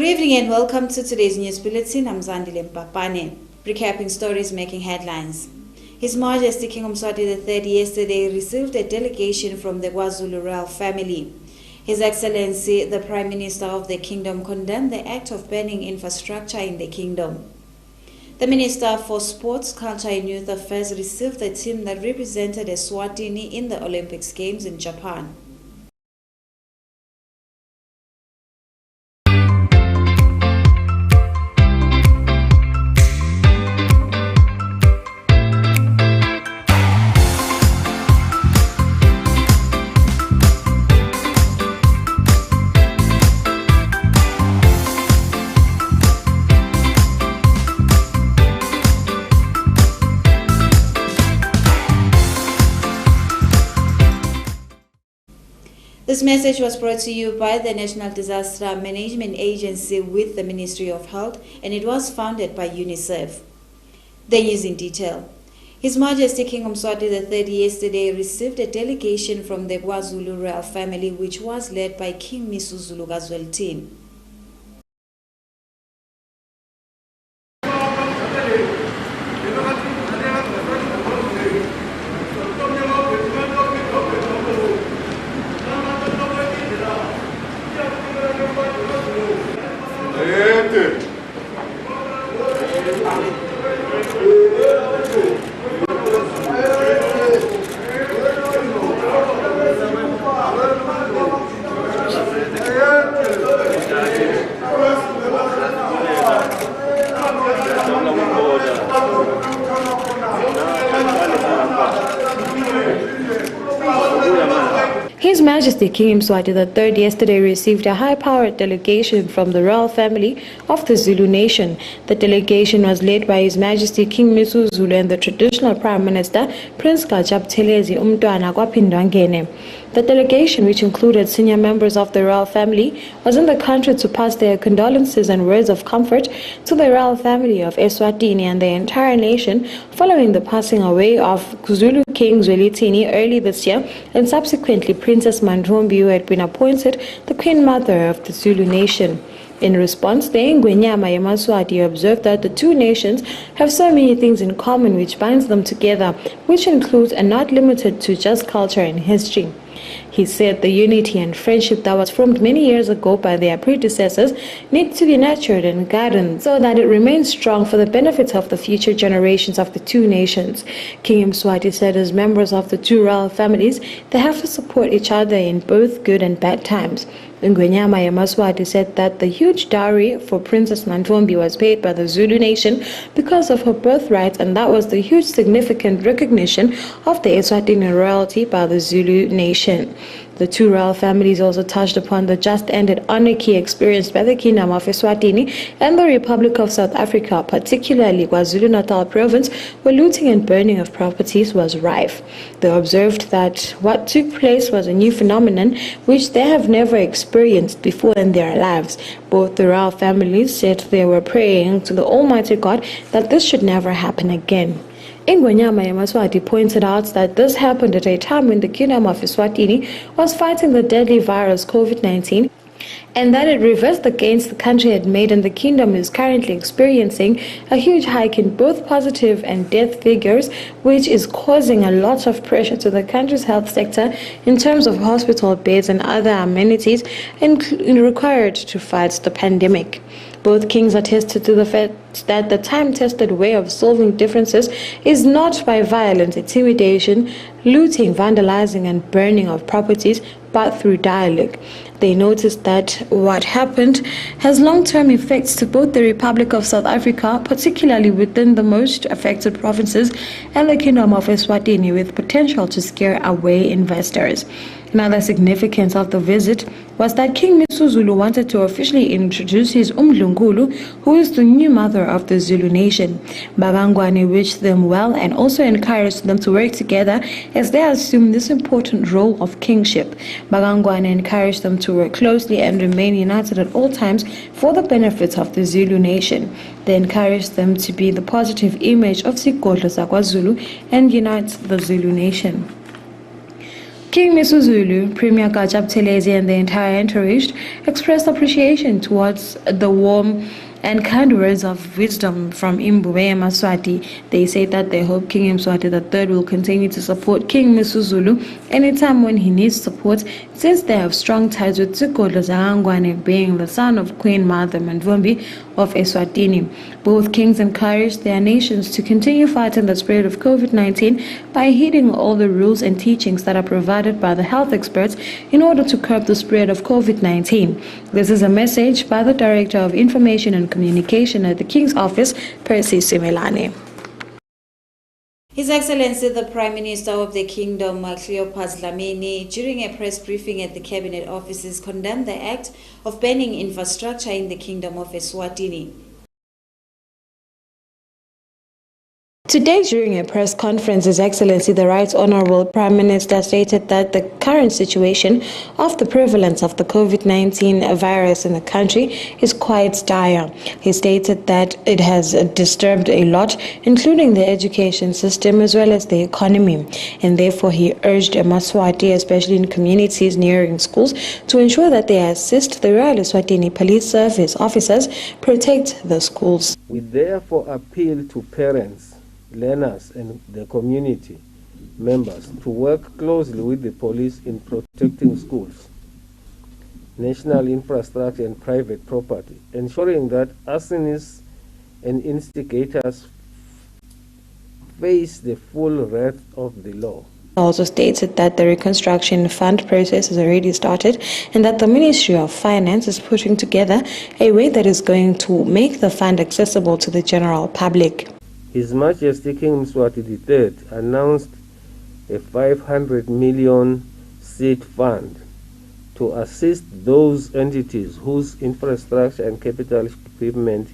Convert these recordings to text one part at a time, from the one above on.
evening and welcome to today's news bulletin. I'm Zandile Mpapane, recapping stories making headlines. His Majesty King Yemaswati III yesterday received a delegation from the KwaZulu royal family. His Excellency, the Prime Minister of the Kingdom, condemned the act of banning infrastructure in the kingdom. The Minister for Sports, Culture and Youth Affairs received the team that represented ESWATINI in the Olympics Games in Japan. This message was brought to you by the National Disaster Management Agency with the Ministry of Health, and it was founded by UNICEF. The news in detail. His Majesty King Yemaswati III yesterday received a delegation from the KwaZulu royal family, which was led by King Misuzulu BULLETIN. His Majesty King Yemaswati III yesterday received a high-powered delegation from the royal family of the Zulu nation. The delegation was led by His Majesty King Misuzulu and the traditional Prime Minister, Prince Gajabuthelezi Umntwana kwaphindwangene. The delegation, which included senior members of the royal family, was in the country to pass their condolences and words of comfort to the royal family of Eswatini and the entire nation following the passing away of Zulu King Zwelithini early this year, and subsequently Princess Mandrombi, who had been appointed the Queen Mother of the Zulu nation. In response, the Ingwenyama Yemaswati observed that the two nations have so many things in common which binds them together, which includes and not limited to just culture and history. He said the unity and friendship that was formed many years ago by their predecessors needs to be nurtured and guarded so that it remains strong for the benefit of the future generations of the two nations. King Yemaswati said as members of the two royal families, they have to support each other in both good and bad times. Ingwenyama Yemaswati said that the huge dowry for Princess Mandrombi was paid by the Zulu nation because of her birthright, and that was the huge significant recognition of the Eswatini royalty by the Zulu nation. The two royal families also touched upon the just-ended anarchy experienced by the Kingdom of Eswatini and the Republic of South Africa, particularly KwaZulu-Natal province, where looting and burning of properties was rife. They observed that what took place was a new phenomenon which they have never experienced before in their lives. Both the royal families said they were praying to the Almighty God that this should never happen again. Ingwenyama Yemaswati pointed out that this happened at a time when the Kingdom of Eswatini was fighting the deadly virus COVID-19, and that it reversed the gains the country had made, and the kingdom is currently experiencing a huge hike in both positive and death figures, which is causing a lot of pressure to the country's health sector in terms of hospital beds and other amenities required to fight the pandemic. Both kings attested to the fact that the time-tested way of solving differences is not by violent intimidation, looting, vandalizing and burning of properties, but through dialogue. They noticed that what happened has long-term effects to both the Republic of South Africa, particularly within the most affected provinces, and the Kingdom of Eswatini, with potential to scare away investors. Another significance of the visit was that King Misuzulu wanted to officially introduce his Umdlungulu, who is the new mother of the Zulu nation. Bagangwane wished them well and also encouraged them to work together as they assume this important role of kingship. Bagangwane encouraged them to work closely and remain united at all times for the benefits of the Zulu nation. They encouraged them to be the positive image of Sigodlo Zakwa Zulu and unite the Zulu nation. King Misuzulu, Premier Gajab Telezi and the entire entourage expressed appreciation towards the warm and kind words of wisdom from Yemaswati. They say that they hope King Yemaswati III will continue to support King Misuzulu anytime when he needs support, since they have strong ties with Tsukodlo Zangwane, being the son of Queen Mother Mandvombi of Eswatini. Both kings encouraged their nations to continue fighting the spread of COVID-19 by heeding all the rules and teachings that are provided by the health experts in order to curb the spread of COVID-19. This is a message by the Director of Information and Communication at the King's Office, Percy Simelane. His Excellency the Prime Minister of the Kingdom, Cleopas Dlamini, during a press briefing at the Cabinet offices, condemned the act of banning infrastructure in the Kingdom of Eswatini. Today, during a press conference, His Excellency the Right Honorable Prime Minister stated that the current situation of the prevalence of the COVID-19 virus in the country is quite dire. He stated that it has disturbed a lot, including the education system as well as the economy, and therefore he urged Yemaswati, especially in communities nearing schools, to ensure that they assist the Royal Eswatini Police Service officers protect the schools. We therefore appeal to parents, learners and the community members to work closely with the police in protecting schools, national infrastructure and private property, ensuring that arsonists and instigators face the full wrath of the law. Also stated that the reconstruction fund process has already started and that the Ministry of Finance is putting together a way that is going to make the fund accessible to the general public. His Majesty King Yemaswati III announced a 500 million seed fund to assist those entities whose infrastructure and capital equipment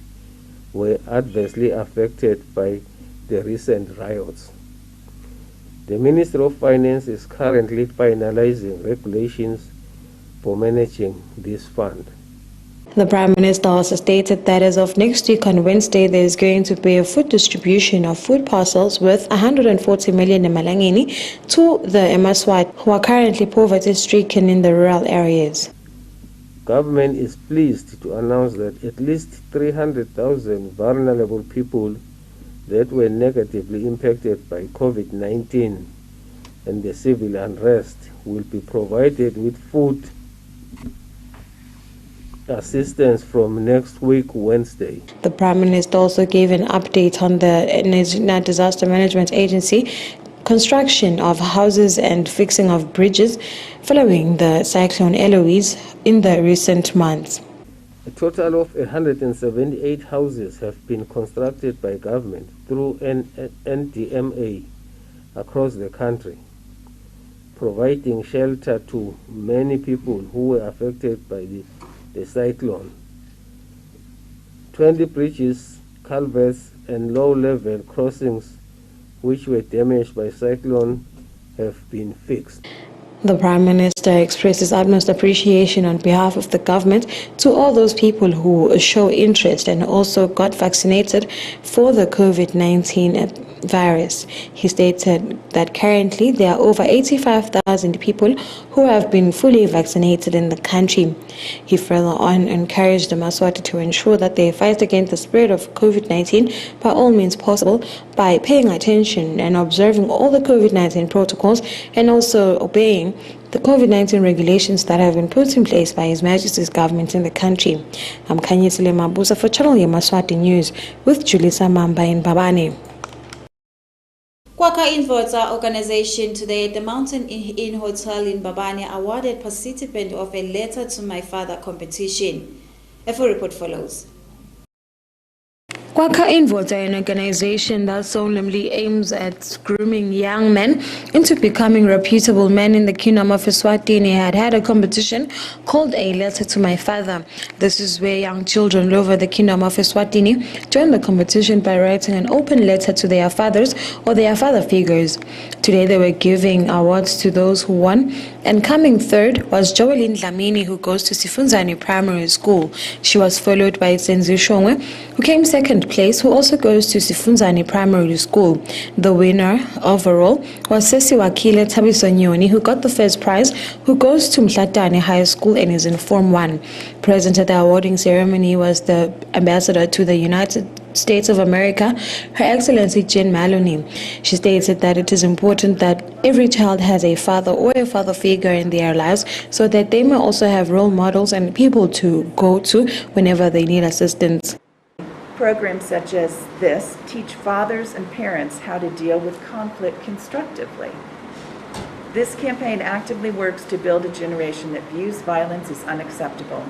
were adversely affected by the recent riots. The Ministry of Finance is currently finalizing regulations for managing this fund. The Prime Minister also stated that as of next week on Wednesday, there is going to be a food distribution of food parcels worth 140 million emalangeni to the Yemaswati who are currently poverty-stricken in the rural areas. Government is pleased to announce that at least 300,000 vulnerable people that were negatively impacted by COVID-19 and the civil unrest will be provided with food assistance from next week, Wednesday. The Prime Minister also gave an update on the Disaster Management Agency construction of houses and fixing of bridges following the cyclone Eloise in the recent months. A total of 178 houses have been constructed by government through NDMA across the country, providing shelter to many people who were affected by the cyclone. 20 bridges, culverts and low-level crossings which were damaged by cyclone have been fixed. The Prime Minister expresses utmost appreciation on behalf of the government to all those people who show interest and also got vaccinated for the COVID-19 virus. He stated that currently there are over 85,000 people who have been fully vaccinated in the country. He further on encouraged the Yemaswati to ensure that they fight against the spread of COVID-19 by all means possible by paying attention and observing all the COVID-19 protocols and also obeying the COVID-19 regulations that have been put in place by His Majesty's government in the country. I'm Kanyisile Mabuza for Channel Yemaswati News with Julissa Mamba in Babane. Kwaka Inverter organization today at the Mountain Inn Hotel in Babane awarded participant of a Letter to My Father competition. A full report follows. Kwaka Inverter, an organization that solemnly aims at grooming young men into becoming reputable men in the Kingdom of Eswatini, had a competition called A Letter to My Father. This is where young children all over the Kingdom of Eswatini join the competition by writing an open letter to their fathers or their father figures. Today they were giving awards to those who won And coming third was Joeline Dlamini, who goes to Sifunzani Primary School. She was followed by Senzu Shongwe, who came second place, who also goes to Sifunzani Primary School. The winner overall was Sesiwakile Tabisonyoni, who got the first prize, who goes to Mhlatane High School and is in Form 1. Present at the awarding ceremony was the ambassador to the United States of America, Her Excellency Jen Maloney. She stated that it is important that every child has a father or a father figure in their lives so that they may also have role models and people to go to whenever they need assistance. Programs such as this teach fathers and parents how to deal with conflict constructively. This campaign actively works to build a generation that views violence as unacceptable.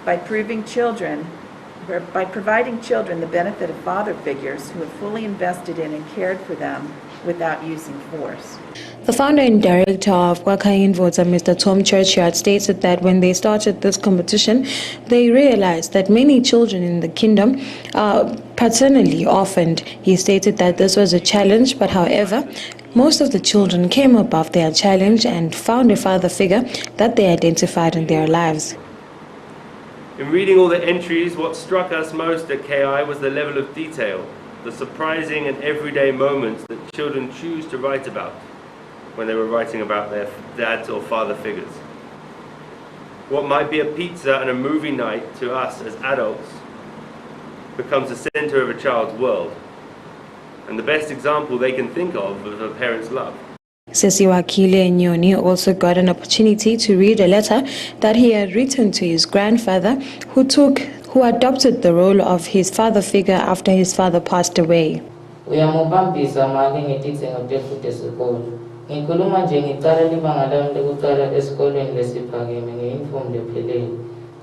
By providing children the benefit of father figures who have fully invested in and cared for them without using force. The founder and director of Kwakayin Vota, Mr. Tom Churchyard, stated that when they started this competition, they realized that many children in the kingdom are paternally orphaned. He stated that this was a challenge, but however, most of the children came above their challenge and found a father figure that they identified in their lives. In reading all the entries, what struck us most at KI was the level of detail, the surprising and everyday moments that children choose to write about when they were writing about their dads or father figures. What might be a pizza and a movie night to us as adults becomes the center of a child's world, and the best example they can think of a parent's love. Sesiwakile Nyoni also got an opportunity to read a letter that he had written to his grandfather, who adopted the role of his father figure after his father passed away. Ngikhuluma nje ngiqala libanga lami lokuqala esikoleni lesiphakeme nge-uniform lephelele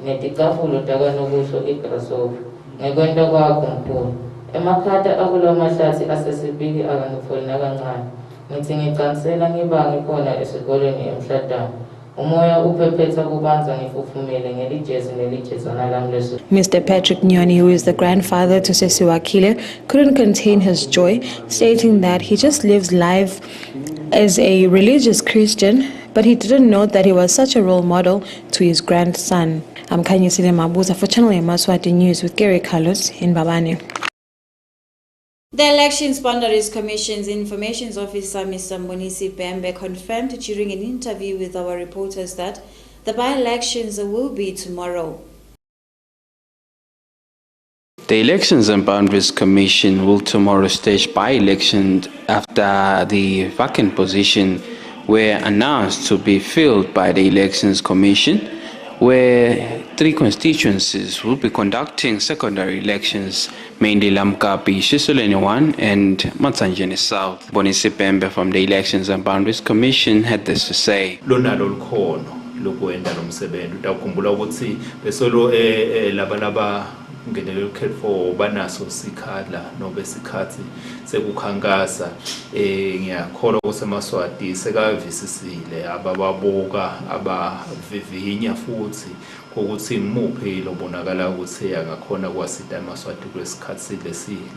netikafulo takanokusho igrasshopper ngekwenta kwakho mkhulu emakhata akula mahlathi asesibili akangifoli nakancane ngithi ngicanisela ngiba ngikhona esikoleni eMhlatane umoya uphephetha kubanza ngifufumele ngelijezi nelijezana lami leso. Mr. Patrick Nyoni, who is the grandfather to Sesiwakile, couldn't contain his joy, stating that he just lives life as a religious Christian, but he didn't know that he was such a role model to his grandson. I'm Kanyisile Mabuza for Channel Yemaswati News with Gary Carlos in Babane. The Elections Boundaries Commission's Information Officer, Mr. Monisi Bembe, confirmed during an interview with our reporters that the by-elections will be tomorrow. The Elections and Boundaries Commission will tomorrow stage by-elections after the vacant position were announced to be filled by the Elections Commission, where 3 constituencies will be conducting secondary elections, mainly Lamkapi, Shisoleni 1 and Matsanjeni South. Bonisi Pembe from the Elections and Boundaries Commission had this to say. ngenele ukhetho banaso sikhala nobe sikhathi sekukhankasa ngiyakholwa kusemaswati sekavisisile abababuka abavivinya futhi ukuthi ngimuphi lobonakala ukuthi angakhona kwasida emaswati kwesikhathi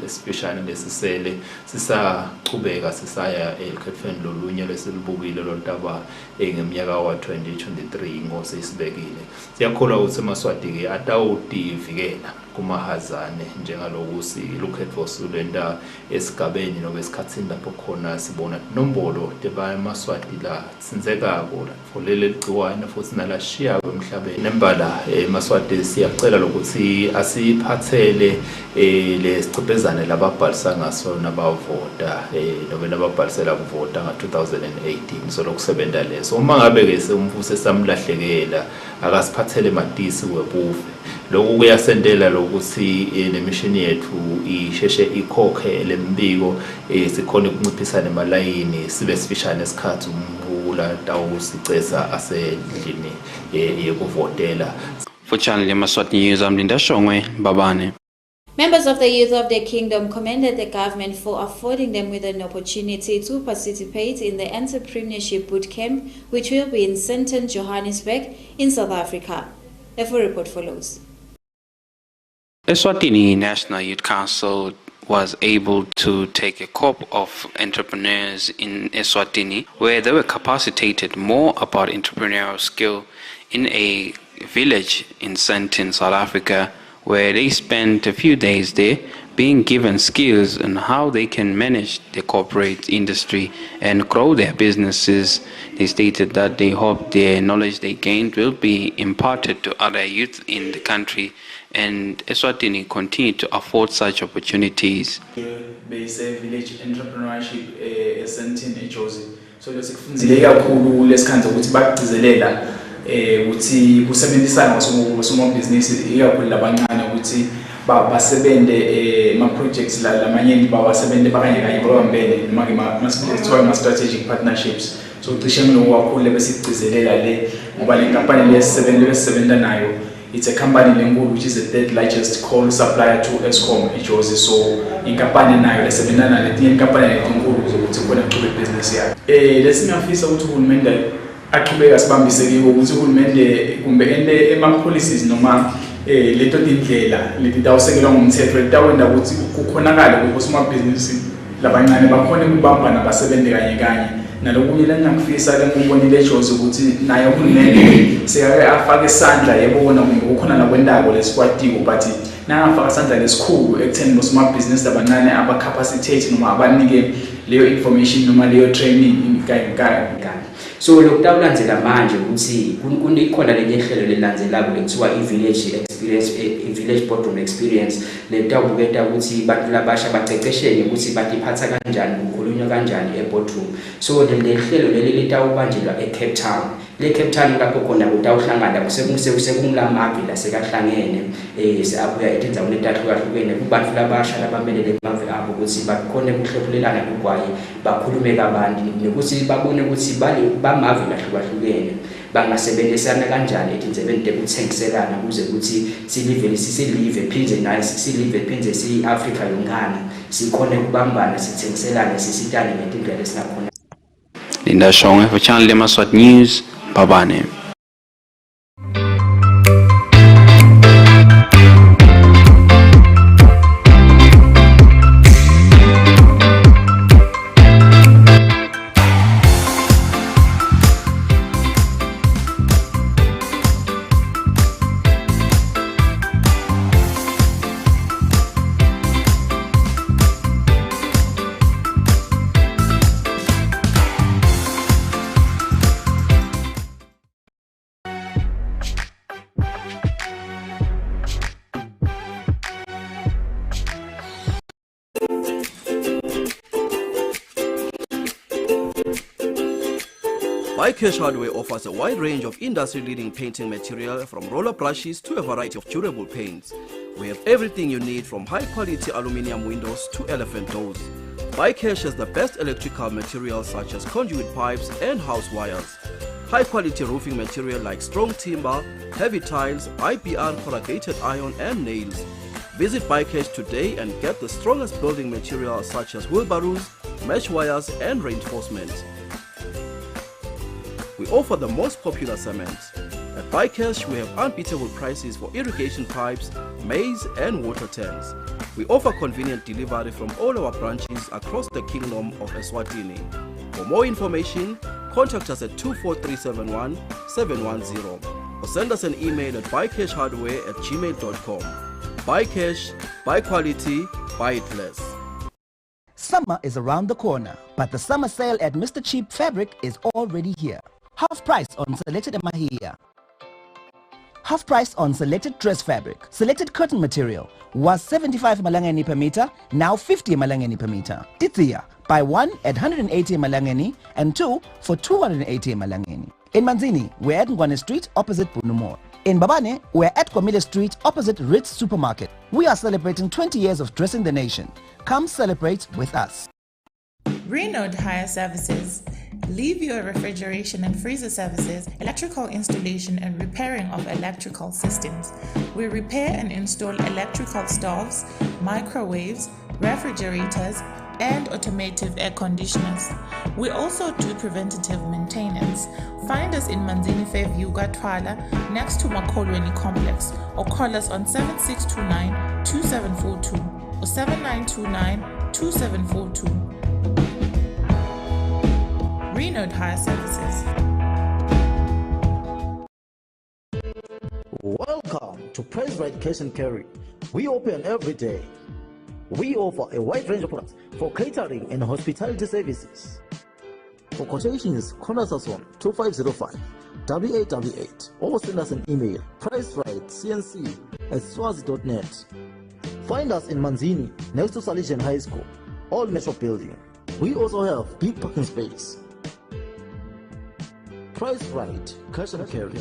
lesipeshana lesisele sisaqhubeka sisaya ekhethweni lolunye lesilibukile lontaba ngeminyaka wa 2023 ngosesibekile siyakholwa ukuthi emaswati ke atawutivikela kumahazane njengaloku silukhetho sulenda esigabeni nobe esikhatsini lapho khona sibona nombolo teba emaswati la sinzekako folele ligciwane futhi nalashiya emhlabeni nembala emaswati siyacela lokuthi asiphathele lesicibezane lababhalisa ngaso nabavota nobe nababhalisela ukuvota nga2018 so lokusebenta leso uma ngabe ke umfuse samlahlekela akasiphathele matisi webuve lokhu kuyasendela lokuthi nemishini yethu isheshe ikhokhe lembiko sikhona ukunciphisa nemalayini sibe sifishane esikhathi umbula tawusiceza asendlini yekuvotela. For Channel Yemaswati News, I'm Linda Shongwe, Babane. Members of the youth of the kingdom commended the government for affording them with an opportunity to participate in the entrepreneurship boot camp, which will be in Sandton, Johannesburg, in South Africa. A full report follows. ESWATINI National Youth Council was able to take a crop of entrepreneurs in Eswatini, where they were capacitated more about entrepreneurial skill in a village in Sandton, South Africa, where they spent a few days there being given skills on how they can manage the corporate industry and grow their businesses. They stated that they hope the knowledge they gained will be imparted to other youth in the country, and Eswatini continue to afford such opportunities. Base village entrepreneurship eSandton eJozi. So lesikufunzile kakhulu lesikhanza ukuthi bagcizelela ukuthi kusebenzisana ngosomabhizinisi ikakhulu labancane ukuthi basebende projects lamanye bawasebende bakanye kanye babambene noma ma strategic partnerships. So cishe ngiloko kakhulu besigcizelela le ngoba le company lesisebenta nayo, it's a company lenkulu which is the third largest coal supplier to Eskom eJozi. So inkampani nayo lesebenta nayo letinye inkampani lezinkulu zokuthi khona kuqhube business yakhe. Lesingafisa ukuthi uhulumende aqhubeka sibambiseke ukuthi uhulumende kumbe ende policies noma leto tindlela letitawusekelwa ngumthetho letawenda ukuthi kukhonakala kubosomabhizinisi labancane bakhona ukubambana basebende kanye kanye. Nalokunye lengakufisa lengubonile eJozi ukuthi naye uhulumende sekake afake isandla yebona kumbe kukhona nakwendako lesikwatiwe, but nangafaka isandla lesikhulu ekutheni bosomabhizinisi labancane abacapacitate noma abanike leyo information noma leyo training kanye. So lokutawulandzela manje ukuthi kukhona lenye ihlelo lelandzelako lekuthiwa i-village experience, i-village boardroom experience, letawubuketa ukuthi bantu labasha bacecesheke ukuthi batiphatha kanjani, kukhulunywa kanjani e-boardroom. So le hlelo leli litawubanjelwa eCape Town. Le Cape Town lapho khona kutawuhlangana kusekumlamavili asekahlangene abuya etindzaweni letahlukahlukene kubantu labasha labamelele emave abo ukuthi bakhone kuhlephulelana kugwayi bakhulume kabanti nokuthi babone ukuthi bamavili ahlukahlukene bangasebenzisana kanjani etindzebeni tekuthengiselana ukuze ukuthi silive phindze naye silive phindze si-Afrika yonkana sikhone kubambana sithengiselane sisitane ngetindlela esingakhona. Linda Shonge for Channel Yemaswati News, Babane. Bycash Hardware offers a wide range of industry-leading painting material from roller brushes to a variety of durable paints. We have everything you need from high-quality aluminium windows to elephant doors. Bycash has the best electrical materials such as conduit pipes and house wires. High-quality roofing material like strong timber, heavy tiles, IPR, corrugated iron and nails. Visit Bycash today and get the strongest building materials such as wheelbarrows, mesh wires and reinforcements. We offer the most popular cement. At Bycash, we have unbeatable prices for irrigation pipes, maize and water tanks. We offer convenient delivery from all our branches across the Kingdom of Eswatini. For more information, contact us at 24371 710 or send us an email at bycashhardware@gmail.com. Bycash, buy quality, buy it less. Summer is around the corner, but the summer sale at Mr. Cheap Fabric is already here. Half price on selected mahia. Half price on selected dress fabric. Selected cotton material was 75 malangeni per meter, now 50 malangeni per meter. Tizia, buy one at 180 malangeni and two for 280 malangeni. In Manzini, we're at Ngwane Street opposite Bunu Mall. In Babane, we're at Kwamile Street opposite Ritz Supermarket. We are celebrating 20 years of dressing the nation. Come celebrate with us. Renault Hire Services. Leave your refrigeration and freezer services, electrical installation and repairing of electrical systems. We repair and install electrical stoves, microwaves, refrigerators, and automated air conditioners. We also do preventative maintenance. Find us in Manzini Fairview, Gatwala, next to Makolweni Complex, or call us on 7629-2742. or 7929-2742. Renewed Hire Services. Welcome to Price Right Cash and Carry. We open every day. We offer a wide range of products for catering and hospitality services. For quotations, contact us on 2505 8888 or send us an email pricerightcnc@swazi.net. Find us in Manzini next to Salesian High School, Old Metro Building. We also have big parking space. Price Right Cash and Carry.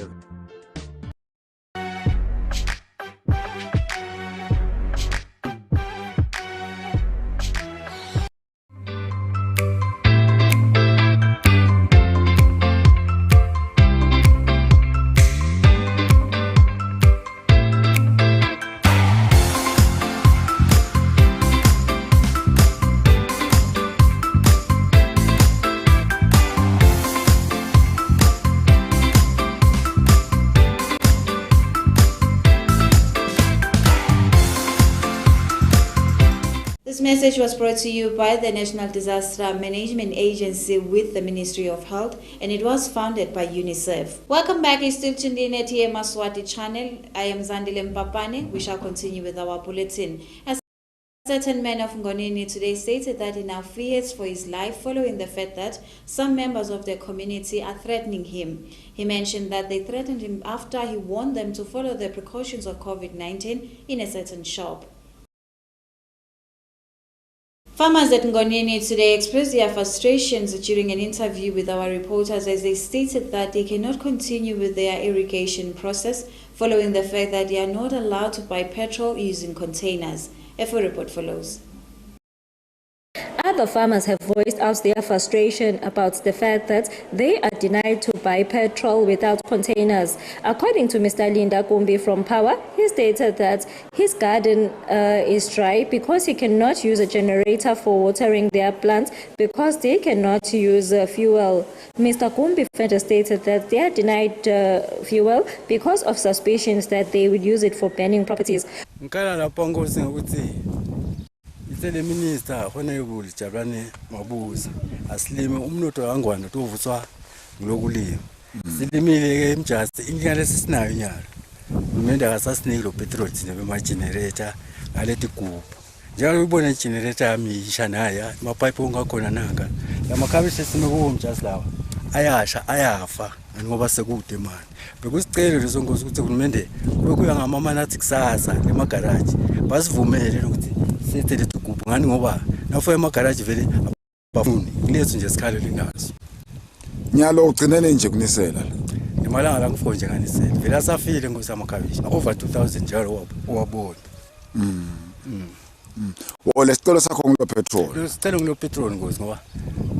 This message was brought to you by the National Disaster Management Agency with the Ministry of Health, and it was founded by UNICEF. Welcome back. You're still tuned in at Yemaswati channel. I am Zandile Mpapane. We shall continue with our bulletin. As a certain man of Ngonini today stated that he now fears for his life following the fact that some members of the community are threatening him. He mentioned that they threatened him after he warned them to follow the precautions of COVID-19 in a certain shop. Farmers at Ngonini today expressed their frustrations during an interview with our reporters as they stated that they cannot continue with their irrigation process following the fact that they are not allowed to buy petrol using containers. A full report follows. Other farmers have voiced out their frustration about the fact that they are denied to buy petrol without containers. According to Mr. Linda Kumbi from Power, he stated that his garden is dry because he cannot use a generator for watering their plants because they cannot use fuel. Mr. Kumbi further stated that they are denied fuel because of suspicions that they would use it for burning properties. The minister honorable Jabane Mabuza aslime umnotho wangwana tovutswa ngokulima silimile ke just ingane sisinayo nyalo umende akasasinike lo petrol thina bema generator ngalethi gubhu njalo ubona generator yami ishanaya amapipe ongakhona nanga lamakhabishi sime kuwo just lawa ayasha ayafa ngoba sekude manje bekusicelo leso ngozi ukuthi uhulumende kube kuya ngamama nathi kusasa lemagaraji basivumele ukuthi sethele tugubhu ngani ngoba nafu emagaraji vele abafuni kulethu nje sikhalo linazo nyalo ugcinene nje kunisela imalanga la ngifo nje nganisela vele asafile ngosamakhabishi over 2000 njalo wabona wole sicelo sakho ngilo petrol lo sicelo ngilo petrol ngozi ngoba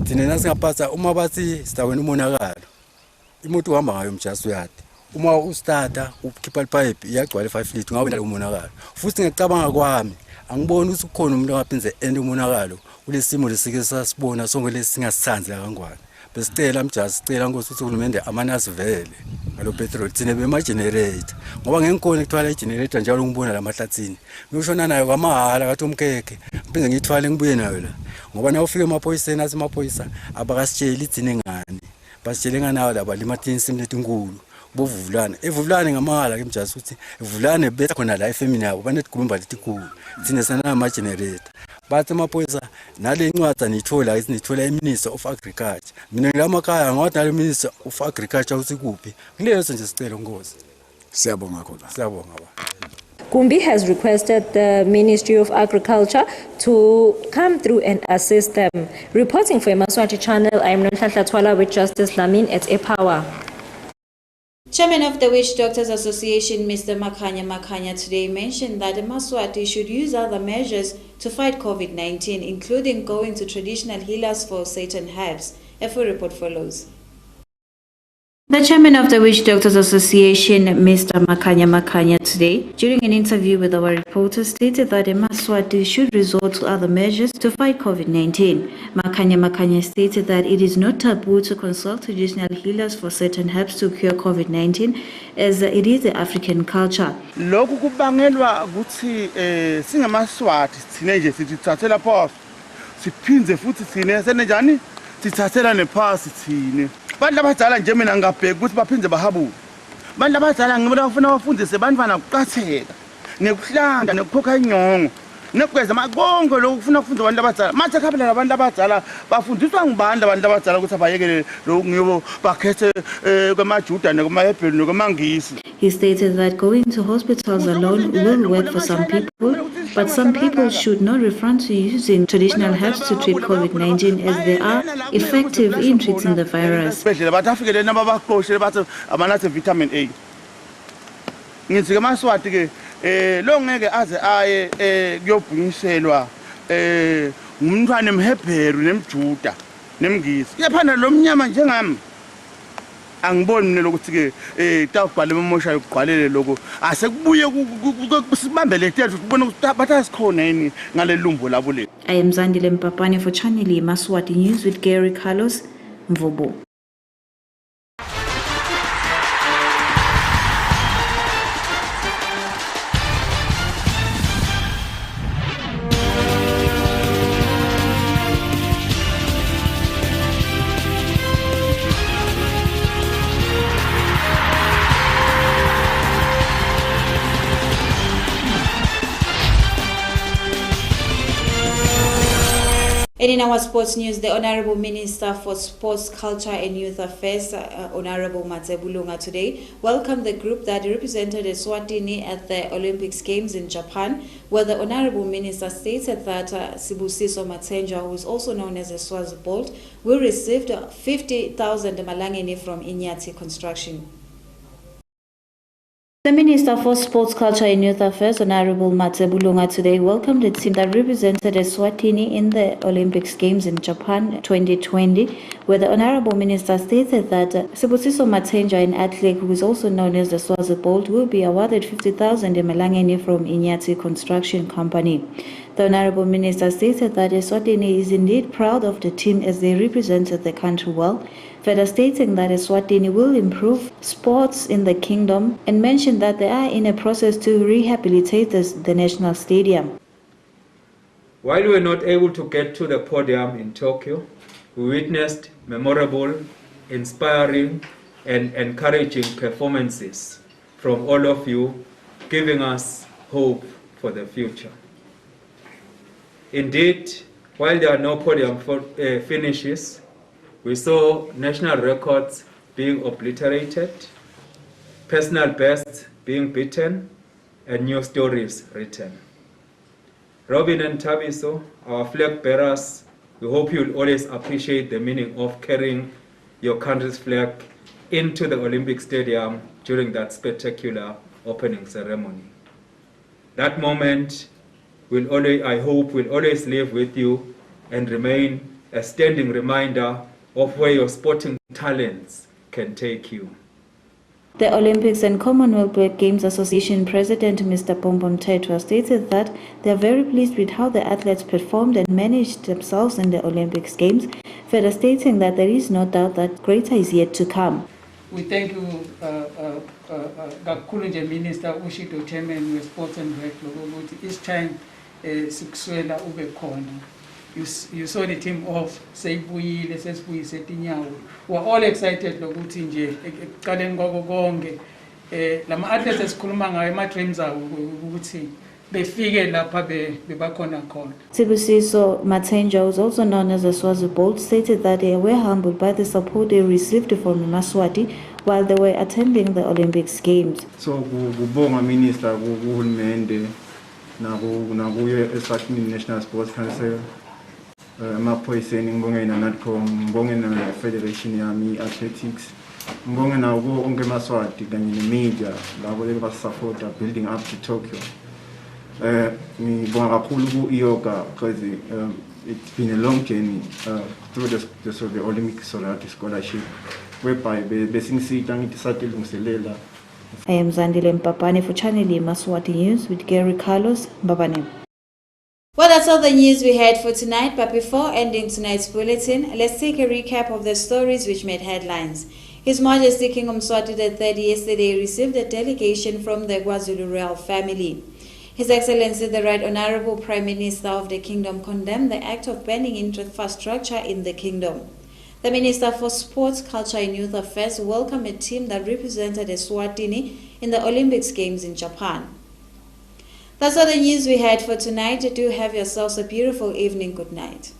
thina nasingaphatha uma bathi sidaweni umonakalo imoto uhamba ngayo mjasi uyade uma ustarta ukhipha ipipe iyagcwala 5 litre ngabe la umonakalo futhi ngicabanga kwami angiboni ukuthi ukhona umuntu ongaphinze end umonakalo kulesimo lesike sasibona sonke lesingasithandla kangwane besicela mjasi sicela ngokuthi uhulumende amanasi vele ngalo petrol thina bema generator ngoba ngengikona ukuthwala igenerator njalo ngibona lamahlathini ngishona nayo kwamahala kathi umkeke ngiphinde ngithwale ngibuye nayo la ngoba na ufike emaphoyiseni asemaphoyisa abakasitsheli ithini ngani basitshele nganawo laba limathini simlethi inkulu bovulane evulane ngamahala ke mjasi ukuthi evulane betha khona la efemini yabo banetigumba letikhulu thina sana ama generator bathi amaphoyisa nale incwadi nithola isinithola iMinister of Agriculture mina ngilamakhaya ngathi nale Minister of Agriculture uthi kuphi kuleso nje sicelo ngozi siyabonga khona siyabonga ba Kumbi has requested the Ministry of Agriculture to come through and assist them. Reporting for Yemaswati channel, I am Nonhlanhla Twala with Justice Lamin at Epower. Chairman of the Witch Doctors Association, Mr. Makanya today mentioned that Yemaswati should use other measures to fight COVID-19, including going to traditional healers for certain herbs. A full report follows. The chairman of the Witch Doctors Association, Mr. Makanya today, during an interview with our reporter, stated that Yemaswati should resort to other measures to fight COVID-19. Makanya stated that it is not taboo to consult traditional healers for certain herbs to cure COVID-19, as it is the African culture. Lokhu kubangelwa ukuthi singamaswati sine nje sithathela phansi siphinze futhi sine senenjani sithathela nephasi thine. Bantu abadala nje mina ngabheka ukuthi baphinde bahabule. Bantu abadala ngibona bafuna bafundise bantwana ukuqatheka nekuhlanda nekukhokha inyongo nekugeza konke lokhu kufuna ukufundisa abantu abadala. Manje khabela labantu abadala bafundiswa ngibanda abantu abadala ukuthi abayekele lokhu ngibo bakhethe kwamaJuda nekwamaHebheru nekwamangisi. He stated that going to hospitals alone will work for some people, but some people should not refrain to using traditional herbs to treat COVID-19 as they are effective in treating the virus. Vitamin A. Ngithi ke Maswati ke lo ngeke aze aye kuyobhunyiselwa ngumntwana emHebheru nemJuda nemngisi. Kuyaphana lo mnyama njengami. Angiboni mina lokuthi ke tawubhale emosha yokuqwalele lokho asekubuye sibambele tethu kubona ukuthi bathasikhona yini ngalelumbo labo le. I am Zandile Mpapane for Channel Yemaswati News with Gary Carlos Mvobo. And in our sports news, the Honorable Minister for Sports, Culture and Youth Affairs, Honorable Matsebulunga today, welcomed the group that represented ESWATINI at the Olympics Games in Japan, where the Honorable Minister stated that Sibusiso Matsenjwa, who is also known as Eswazi Bolt, will receive 50,000 malangeni from Inyati Construction. The Minister for Sports, Culture and Youth Affairs, Honorable Matsebulunga, today welcomed the team that represented Eswatini in the Olympics Games in Japan 2020, where the Honorable Minister stated that Sibusiso Matsenjwa, an athlete who is also known as the Eswazi Bolt, will be awarded 50,000 malangeni from Inyati Construction Company. The Honorable Minister stated that Eswatini is indeed proud of the team as they represented the country well, further stating that Eswatini will improve sports in the kingdom and mentioned that they are in a process to rehabilitate the national stadium. While we were not able to get to the podium in Tokyo, we witnessed memorable, inspiring and encouraging performances from all of you, giving us hope for the future. Indeed, while there are no podium finishes, we saw national records being obliterated, personal bests being beaten, and new stories written. Robin and Tabiso, our flag bearers, we hope you'll always appreciate the meaning of carrying your country's flag into the Olympic Stadium during that spectacular opening ceremony. That moment I hope will always live with you and remain a standing reminder of where your sporting talents can take you. The Olympics and Commonwealth Games Association President Mr. Pompom Tetwa stated that they are very pleased with how the athletes performed and managed themselves in the Olympics Games, further stating that there is no doubt that greater is yet to come. We thank you, Gakulunje Minister Ushito Chairman with Sports and Rec, each time sikuswela ube khona. You saw the team off, seyibuyile sesibuyise tinyawo. We're all excited lokuthi nje ekuqaleni konke lama athletes esikhuluma ngayo ama dreams abo ukuthi befike lapha bebakhona khona. Sibusiso Matsenjwa, was also known as Eswazi Bolt, stated that they were humbled by the support they received from Yemaswati while they were attending the Olympics Games. So kubonga minister kuhulumende nakuye eSwatini National Sports Council amaphoyiseni ngibonge naNATCO ngibonge na Federation yami Athletics ngibonge nawo onke eMaswati kanye nemedia labo lebasupporta building up to Tokyo. Ngibonga kakhulu ku-IOGA because it's been a long journey through the Olympic Scholarship. whereby besingisita ngithi satilungiselela. I am Zandile Mpapane for Channel Yemaswati News with Gary Carlos Mbabane. Well, that's all the news we had for tonight, but before ending tonight's bulletin, let's take a recap of the stories which made headlines. His Majesty King Mswati III yesterday received a delegation from the KwaZulu royal family. His Excellency the Right Honorable Prime Minister of the Kingdom condemned the act of banning infrastructure in the kingdom. The Minister for Sports, Culture and Youth Affairs welcomed a team that represented ESWATINI in the Olympics Games in Japan. That's all the news we had for tonight. Do have yourselves a beautiful evening. Good night.